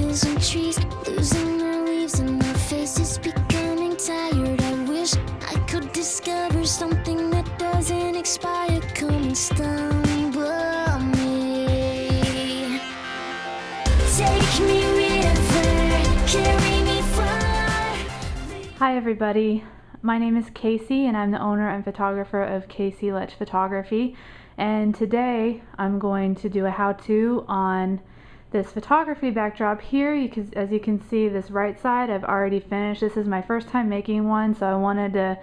hills and trees, losing their leaves and their faces becoming tired. I wish I could discover something that doesn't expire. Come and stumble me. Take me river, carry me far. Hi everybody, my name is Casey and I'm the owner and photographer of Casey Letch Photography, and today I'm going to do a how-to on this photography backdrop here. As you can see, this right side I've already finished. This is my first time making one, so I wanted to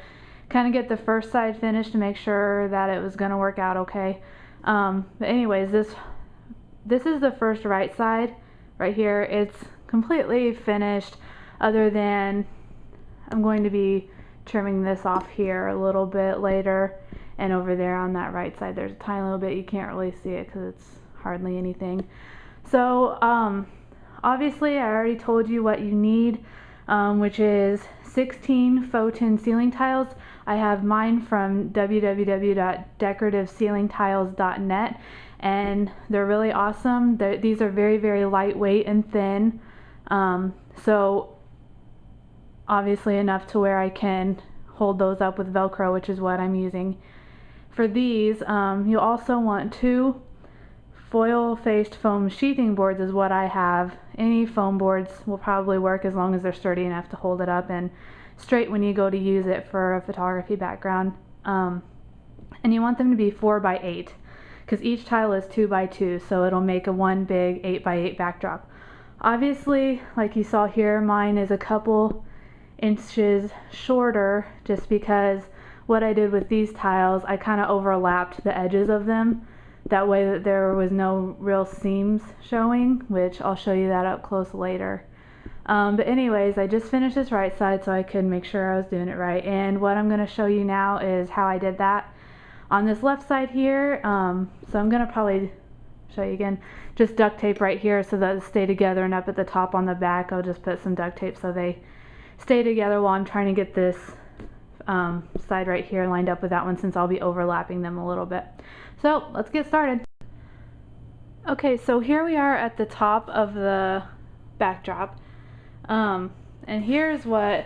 kind of get the first side finished to make sure that it was going to work out okay. But anyways, this is the first right side right here. It's completely finished, other than I'm going to be trimming this off here a little bit later, and over there on that right side there's a tiny little bit. You can't really see it because it's hardly anything. So obviously I already told you what you need, which is 16 Faux Tin Ceiling Tiles. I have mine from www.decorativeceilingtiles.net, and they're really awesome. These are very, very lightweight and thin, so obviously enough to where I can hold those up with Velcro, which is what I'm using. For these, you'll also want 2 foil-faced foam sheathing boards is what I have. Any foam boards will probably work as long as they're sturdy enough to hold it up and straight when you go to use it for a photography background. And you want them to be 4 by 8 because each tile is 2 by 2, so it'll make a one big 8 by 8 backdrop. Obviously, like you saw here, mine is a couple inches shorter just because what I did with these tiles, I kind of overlapped the edges of them. That way that there was no real seams showing, which I'll show you that up close later. But anyways, I just finished this right side so I could make sure I was doing it right. And what I'm going to show you now is how I did that on this left side here. So I'm going to probably show you again. Just duct tape right here so that they stay together, and up at the top on the back I'll just put some duct tape so they stay together while I'm trying to get this side right here lined up with that one, since I'll be overlapping them a little bit. So let's get started. Okay, so here we are at the top of the backdrop, and here's what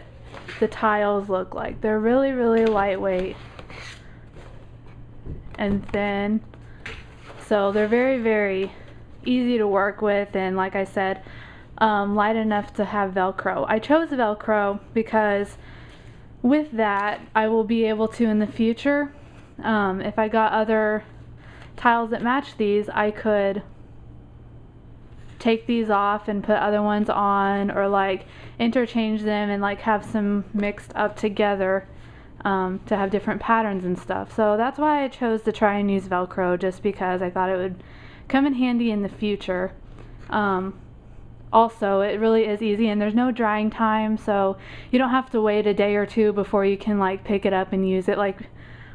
the tiles look like. They're really, really lightweight and thin, so they're very, very easy to work with, and like I said, light enough to have Velcro. I chose Velcro because with that I will be able to, in the future, if I got other tiles that match these, I could take these off and put other ones on, or like interchange them and like have some mixed up together to have different patterns and stuff. So that's why I chose to try and use Velcro, just because I thought it would come in handy in the future. Also, it really is easy and there's no drying time, so you don't have to wait a day or two before you can like pick it up and use it. Like,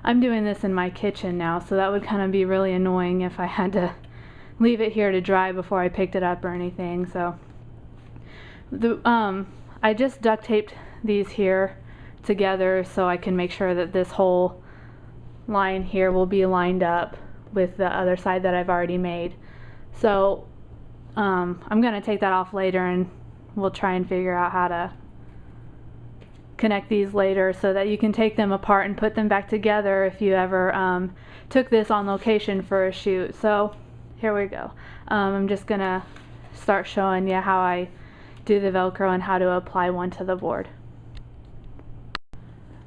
I'm doing this in my kitchen now, so that would kind of be really annoying if I had to leave it here to dry before I picked it up or anything. So I just duct taped these here together so I can make sure that this whole line here will be lined up with the other side that I've already made. So I'm going to take that off later, and we'll try and figure out how to connect these later so that you can take them apart and put them back together if you ever took this on location for a shoot. So here we go. I'm just going to start showing you how I do the Velcro and how to apply one to the board.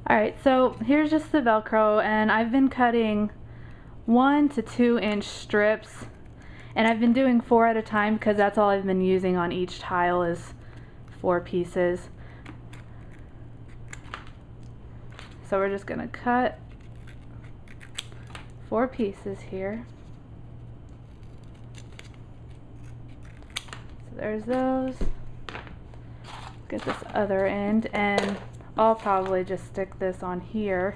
Alright, so here's just the Velcro, and I've been cutting 1 to 2 inch strips. And I've been doing 4 at a time because that's all I've been using on each tile is 4 pieces. So we're just going to cut 4 pieces here. So there's those. Get this other end, and I'll probably just stick this on here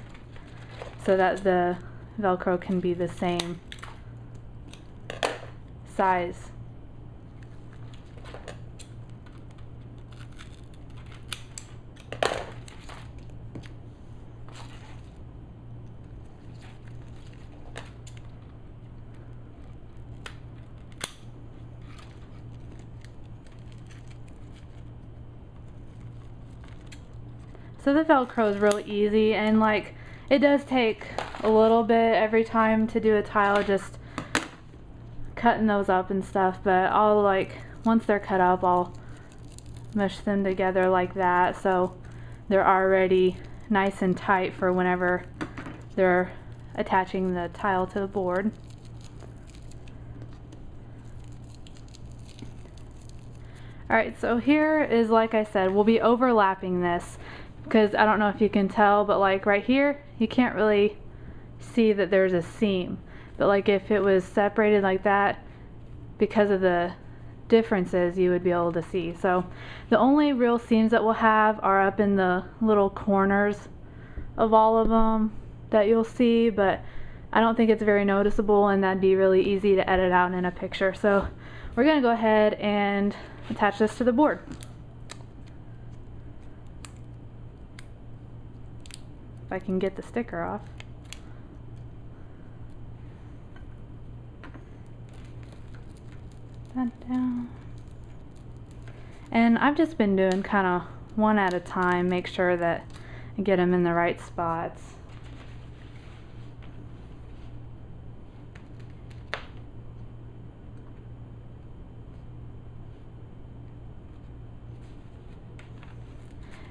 so that the Velcro can be the same size. So the Velcro is real easy, and like it does take a little bit every time to do a tile, just cutting those up and stuff, but I'll like, once they're cut up, I'll mush them together like that so they're already nice and tight for whenever they're attaching the tile to the board. Alright, so here is, like I said, we'll be overlapping this because I don't know if you can tell, but like right here you can't really see that there's a seam, but like if it was separated like that, because of the differences, you would be able to see. So the only real seams that we'll have are up in the little corners of all of them that you'll see, but I don't think it's very noticeable, and that'd be really easy to edit out in a picture. So we're gonna go ahead and attach this to the board. If I can get the sticker off. That down. And I've just been doing kind of one at a time, make sure that I get them in the right spots.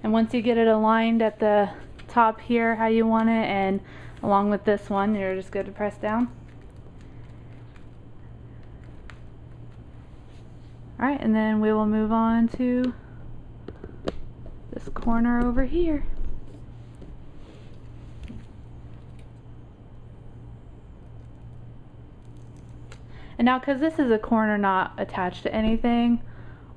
And once you get it aligned at the top here how you want it, and along with this one, you're just good to press down. Alright, and then we will move on to this corner over here. And now, because this is a corner not attached to anything,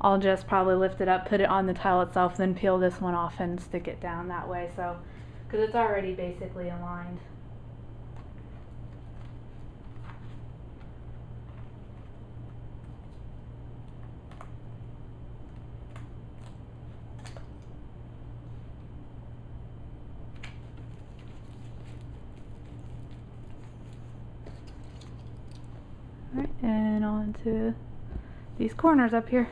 I'll just probably lift it up, put it on the tile itself, then peel this one off and stick it down that way, so because it's already basically aligned. Alright, and on to these corners up here.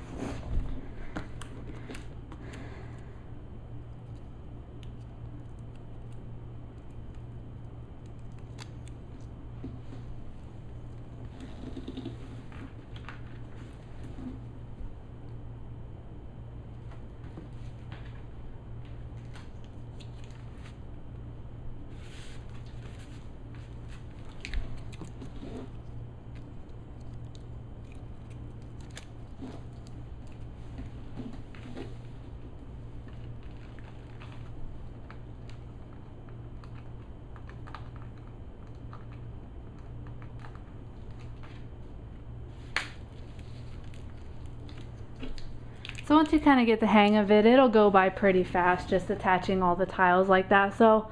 So once you kind of get the hang of it, it'll go by pretty fast just attaching all the tiles like that. So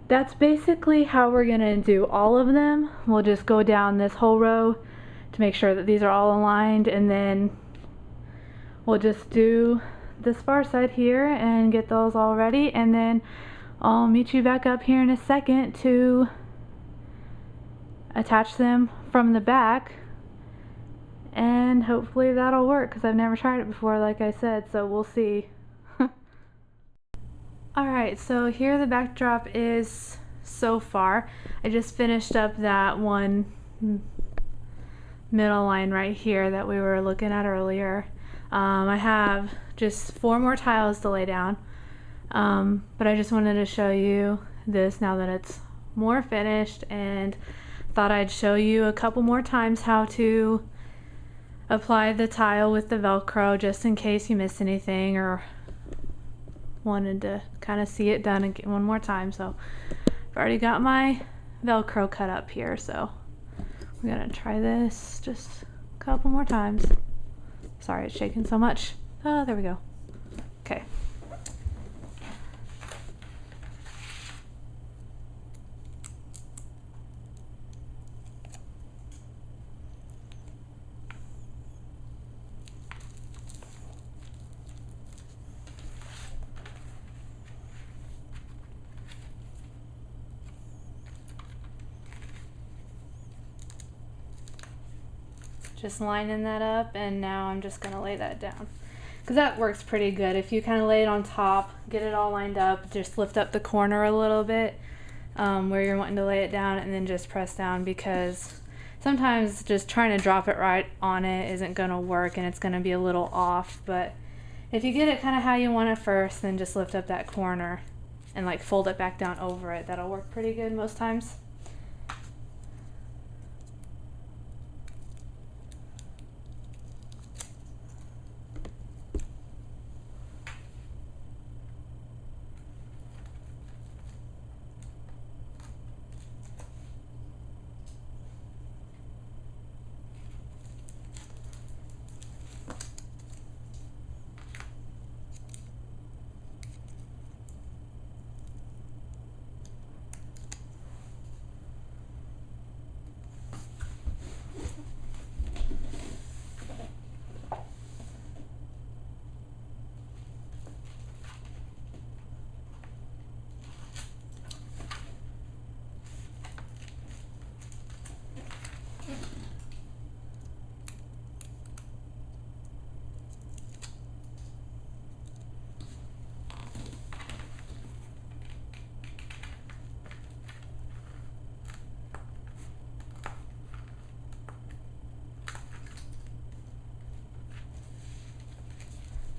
that's basically how we're going to do all of them. We'll just go down this whole row to make sure that these are all aligned, and then we'll just do this far side here and get those all ready, and then I'll meet you back up here in a second to attach them from the back. And hopefully that'll work, because I've never tried it before, like I said, so we'll see. Alright, so here the backdrop is so far. I just finished up that one middle line right here that we were looking at earlier. I have just 4 more tiles to lay down, but I just wanted to show you this now that it's more finished, and thought I'd show you a couple more times how to apply the tile with the Velcro, just in case you missed anything or wanted to kind of see it done again one more time. So I've already got my Velcro cut up here, so we're gonna try this just a couple more times. Sorry, it's shaking so much. Oh, there we go. Okay. Just lining that up, and now I'm just gonna lay that down. because that works pretty good. If you kind of lay it on top, get it all lined up, just lift up the corner a little bit where you're wanting to lay it down, and then just press down, because sometimes just trying to drop it right on it isn't going to work and it's going to be a little off. But if you get it kind of how you want it first, then just lift up that corner and like fold it back down over it. That'll work pretty good most times.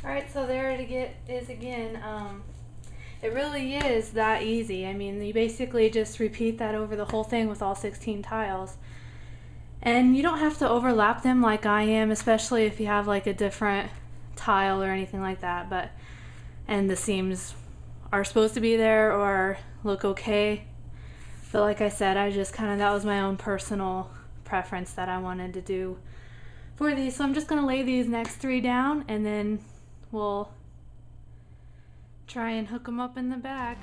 Alright, so there it is again. It really is that easy. I mean, you basically just repeat that over the whole thing with all 16 tiles. And you don't have to overlap them like I am, especially if you have like a different tile or anything like that. And the seams are supposed to be there or look okay. But like I said, that was my own personal preference that I wanted to do for these. So I'm just going to lay these next 3 down, and then we'll try and hook them up in the back.